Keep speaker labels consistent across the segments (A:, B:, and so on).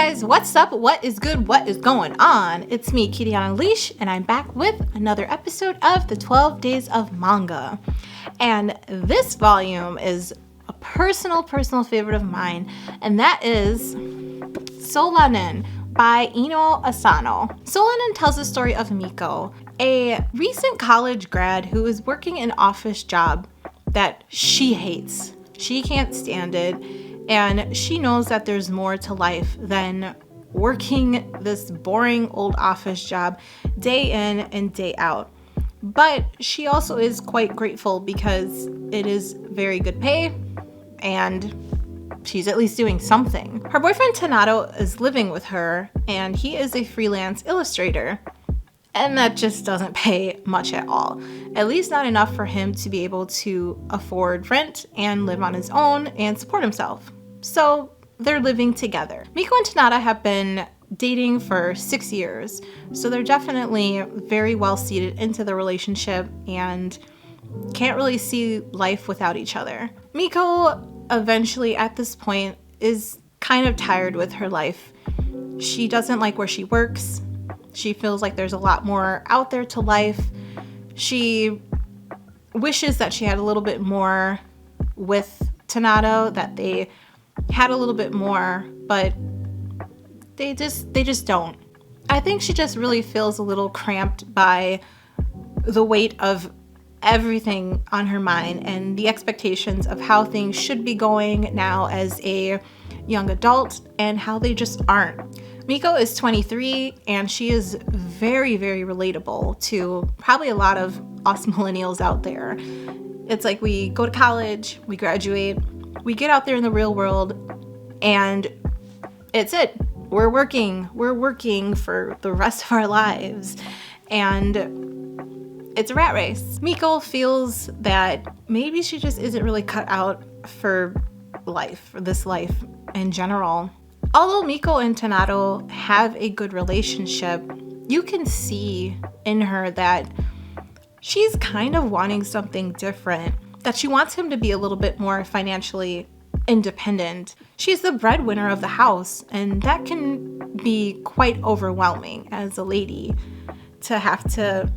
A: guys, what's up? What is good? What is going on? It's me, Kitty on a Leash, and I'm back with another episode of the 12 Days of Manga. And this volume is a personal favorite of mine, and that is Solanin by Inio Asano. Solanin tells the story of Meiko, a recent college grad who is working an office job that she hates. She can't stand it. And she knows that there's more to life than working this boring old office job day in and day out. But she also is quite grateful because it is very good pay and she's at least doing something. Her boyfriend Tanato is living with her and he is a freelance illustrator. And that just doesn't pay much at all. At least not enough for him to be able to afford rent and live on his own and support himself. So they're living together. Meiko and Tanada have been dating for 6 years, so they're definitely very well seated into the relationship and can't really see life without each other. Meiko eventually at this point is kind of tired with her life. She doesn't like where she works. She feels like there's a lot more out there to life. She wishes that she had a little bit more with Tanato, that they had a little bit more, but they just don't. I think she just really feels a little cramped by the weight of everything on her mind and the expectations of how things should be going now as a young adult and how they just aren't. Meiko is 23 and she is very, very relatable to probably a lot of us millennials out there. It's like we go to college, we graduate, we get out there in the real world, and it's it. We're working for the rest of our lives, and it's a rat race. Meiko feels that maybe she just isn't really cut out for life, for this life in general. Although Meiko and Tanato have a good relationship, you can see in her that she's kind of wanting something different, that she wants him to be a little bit more financially independent. She's the breadwinner of the house, and that can be quite overwhelming as a lady to have to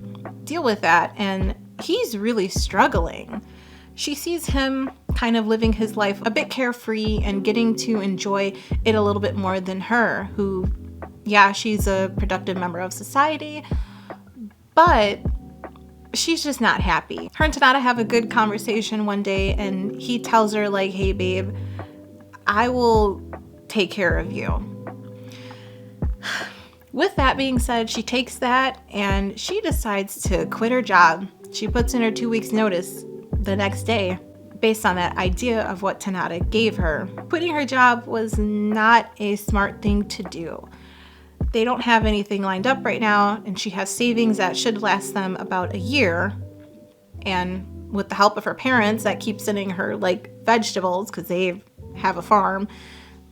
A: deal with that, and he's really struggling. She sees him kind of living his life a bit carefree and getting to enjoy it a little bit more than her, who, yeah, she's a productive member of society, but she's just not happy. Her and Tanada have a good conversation one day, and he tells her, like, hey babe, I will take care of you. With that being said, she takes that and she decides to quit her job. She puts in her 2 weeks notice the next day based on that idea of what Tanada gave her. Quitting her job was not a smart thing to do. They don't have anything lined up right now, and she has savings that should last them about a year. And with the help of her parents that keep sending her like vegetables, because they have a farm,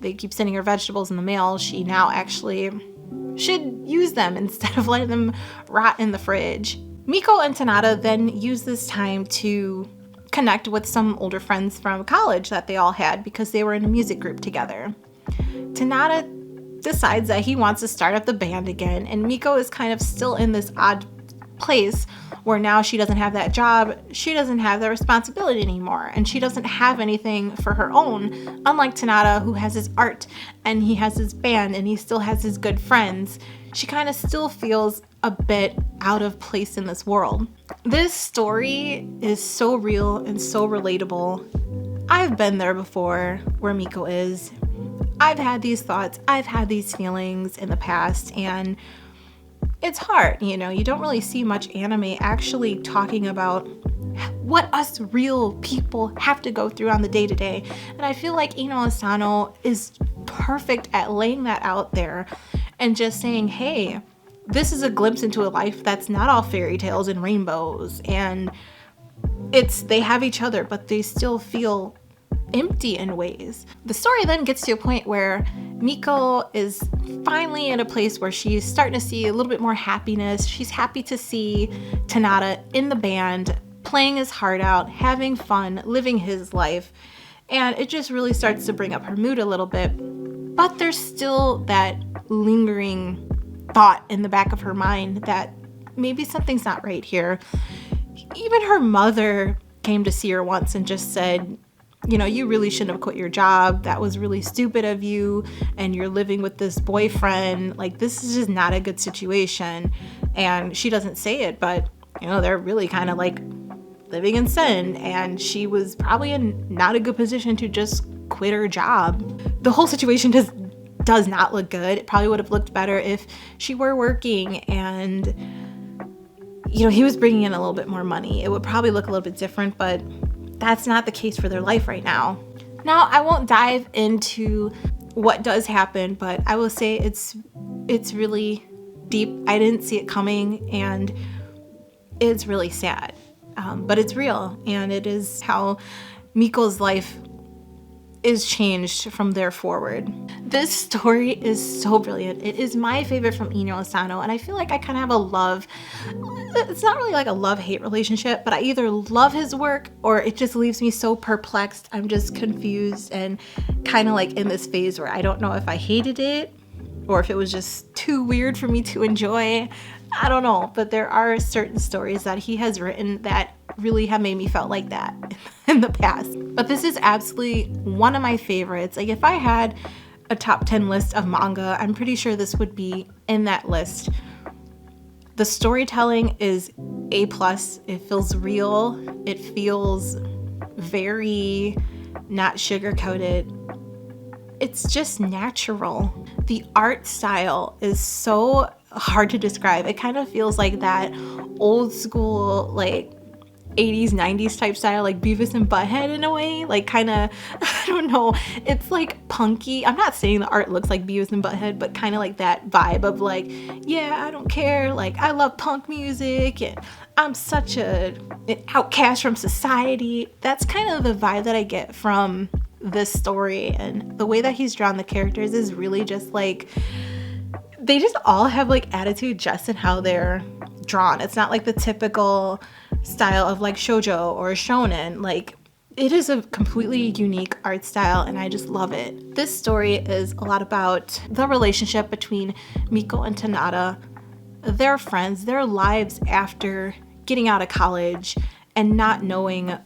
A: they keep sending her vegetables in the mail, she now actually should use them instead of letting them rot in the fridge. Meiko and Tanada then use this time to connect with some older friends from college that they all had because they were in a music group together. Tanada decides that he wants to start up the band again, and Meiko is kind of still in this odd place where now she doesn't have that job, she doesn't have the responsibility anymore, and she doesn't have anything for her own, unlike Tanada, who has his art and he has his band and he still has his good friends. She kind of still feels a bit out of place in this world. This story is so real and so relatable. I've been there before where Meiko is. I've had these thoughts, I've had these feelings in the past, and it's hard, you know, you don't really see much anime actually talking about what us real people have to go through on the day-to-day. And I feel like Inio Asano is perfect at laying that out there and just saying, hey, this is a glimpse into a life that's not all fairy tales and rainbows, and they have each other, but they still feel empty in ways. The story then gets to a point where Meiko is finally in a place where she's starting to see a little bit more happiness. She's happy to see Tanada in the band, playing his heart out, having fun, living his life, and it just really starts to bring up her mood a little bit. but there's still that lingering thought in the back of her mind that maybe something's not right here. Even her mother came to see her once and just said, you know, you really shouldn't have quit your job. That was really stupid of you. And you're living with this boyfriend. Like, this is just not a good situation. And she doesn't say it, but, you know, they're really kind of like living in sin. And she was probably in not a good position to just quit her job. The whole situation does not look good. It probably would have looked better if she were working and, you know, he was bringing in a little bit more money. It would probably look a little bit different, but that's not the case for their life right now. Now, I won't dive into what does happen, but I will say it's really deep. I didn't see it coming, and it's really sad. But it's real, and it is how Meiko's life is changed from there forward. This story is so brilliant. It is my favorite from Inio Asano, and I feel like I kind of have a love, it's not really like a love-hate relationship, but I either love his work or it just leaves me so perplexed. I'm just confused and kind of like in this phase where I don't know if I hated it or if it was just too weird for me to enjoy. I don't know, but there are certain stories that he has written that really have made me felt like that in the past. But this is absolutely one of my favorites. Like, if I had a top 10 list of manga, I'm pretty sure this would be in that list. The storytelling is A+. It feels real. It feels very not sugar-coated. It's just natural. The art style is so hard to describe. It kind of feels like that old school, like 80s, 90s type style, like Beavis and Butthead in a way, like kind of, I don't know, it's like punky. I'm not saying the art looks like Beavis and Butthead, but kind of like that vibe of like, yeah, I don't care, like I love punk music and I'm such an outcast from society. That's kind of the vibe that I get from this story, and the way that he's drawn the characters is really just like, they just all have like attitude just in how they're drawn. It's not like the typical style of like shoujo or shonen. Like, it is a completely unique art style, and I just love it. This story is a lot about the relationship between Meiko and Tanada, their friends, their lives after getting out of college and not knowing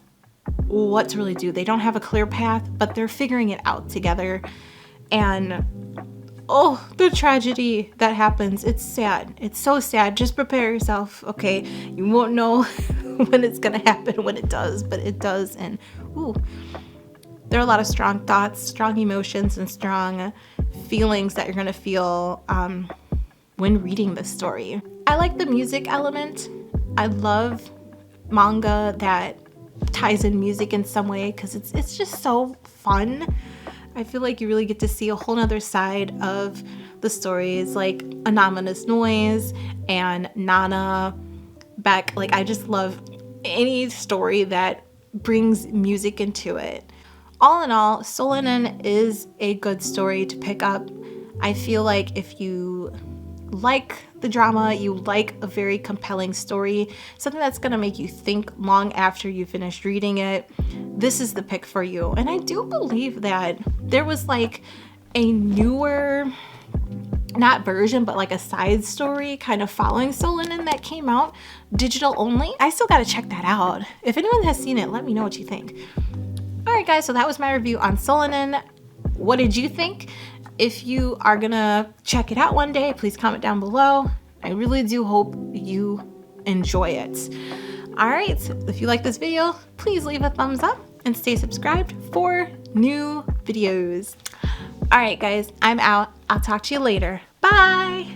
A: what to really do. They don't have a clear path, but they're figuring it out together. And oh, the tragedy that happens. It's sad. It's so sad. Just prepare yourself, okay? You won't know when it's gonna happen when it does, but it does. And ooh, there are a lot of strong thoughts, strong emotions, and strong feelings that you're gonna feel when reading this story. I like the music element. I love manga that ties in music in some way because it's just so fun. I feel like you really get to see a whole nother side of the stories, like Anonymous Noise and Nana, Beck. Like, I just love any story that brings music into it. All in all, Solanin is a good story to pick up. I feel like if you like the drama, you like a very compelling story, something that's going to make you think long after you finished reading it, this is the pick for you. And I do believe that there was like a newer, not version, but like a side story kind of following Solanin that came out digital only. I still got to check that out. If anyone has seen it, let me know what you think. All right, guys, so that was my review on Solanin. What did you think? If you are gonna check it out one day, please comment down below. I really do hope you enjoy it. All right, if you like this video, please leave a thumbs up and stay subscribed for new videos. All right, guys, I'm out. I'll talk to you later. Bye.